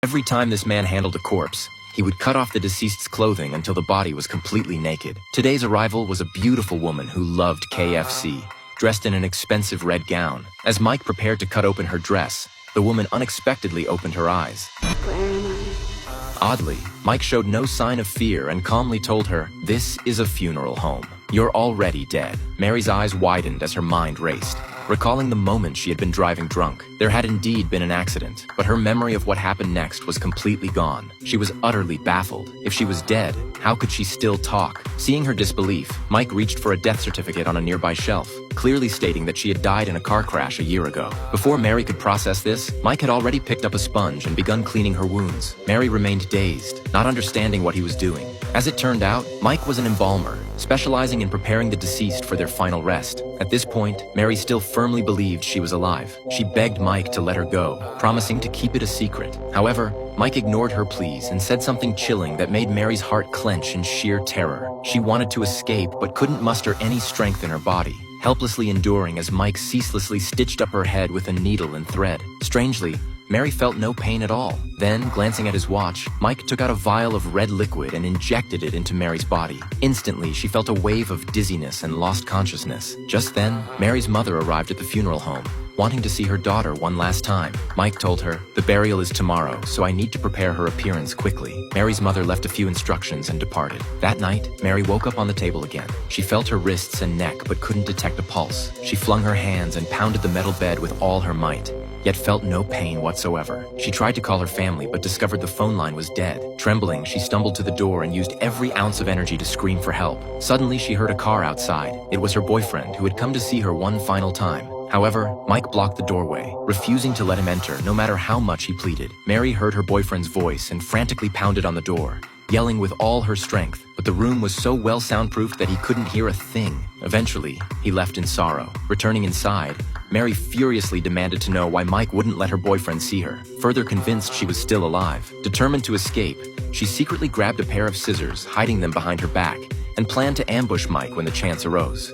Every time this man handled a corpse, he would cut off the deceased's clothing until the body was completely naked. Today's arrival was a beautiful woman who loved KFC, dressed in an expensive red gown. As Mike prepared to cut open her dress, the woman unexpectedly opened her eyes. Where am I? Oddly, Mike showed no sign of fear and calmly told her, "This is a funeral home. You're already dead." Mary's eyes widened as her mind raced, recalling the moment she had been driving drunk. There had indeed been an accident, but her memory of what happened next was completely gone. She was utterly baffled. If she was dead, how could she still talk? Seeing her disbelief, Mike reached for a death certificate on a nearby shelf, clearly stating that she had died in a car crash a year ago. Before Mary could process this, Mike had already picked up a sponge and begun cleaning her wounds. Mary remained dazed, not understanding what he was doing. As it turned out, Mike was an embalmer, specializing in preparing the deceased for their final rest. At this point, Mary still firmly believed she was alive. She begged Mike to let her go, promising to keep it a secret. However, Mike ignored her pleas and said something chilling that made Mary's heart clench in sheer terror. She wanted to escape but couldn't muster any strength in her body, helplessly enduring as Mike ceaselessly stitched up her head with a needle and thread. Strangely, Mary felt no pain at all. Then, glancing at his watch, Mike took out a vial of red liquid and injected it into Mary's body. Instantly, she felt a wave of dizziness and lost consciousness. Just then, Mary's mother arrived at the funeral home, wanting to see her daughter one last time. Mike told her, "The burial is tomorrow, so I need to prepare her appearance quickly." Mary's mother left a few instructions and departed. That night, Mary woke up on the table again. She felt her wrists and neck but couldn't detect a pulse. She flung her hands and pounded the metal bed with all her might, yet felt no pain whatsoever. She tried to call her family but discovered the phone line was dead. Trembling, she stumbled to the door and used every ounce of energy to scream for help. Suddenly, she heard a car outside. It was her boyfriend who had come to see her one final time. However, Mike blocked the doorway, refusing to let him enter no matter how much he pleaded. Mary heard her boyfriend's voice and frantically pounded on the door, yelling with all her strength, but the room was so well soundproofed that he couldn't hear a thing. Eventually, he left in sorrow. Returning inside, Mary furiously demanded to know why Mike wouldn't let her boyfriend see her. Further convinced she was still alive, determined to escape, she secretly grabbed a pair of scissors, hiding them behind her back, and planned to ambush Mike when the chance arose.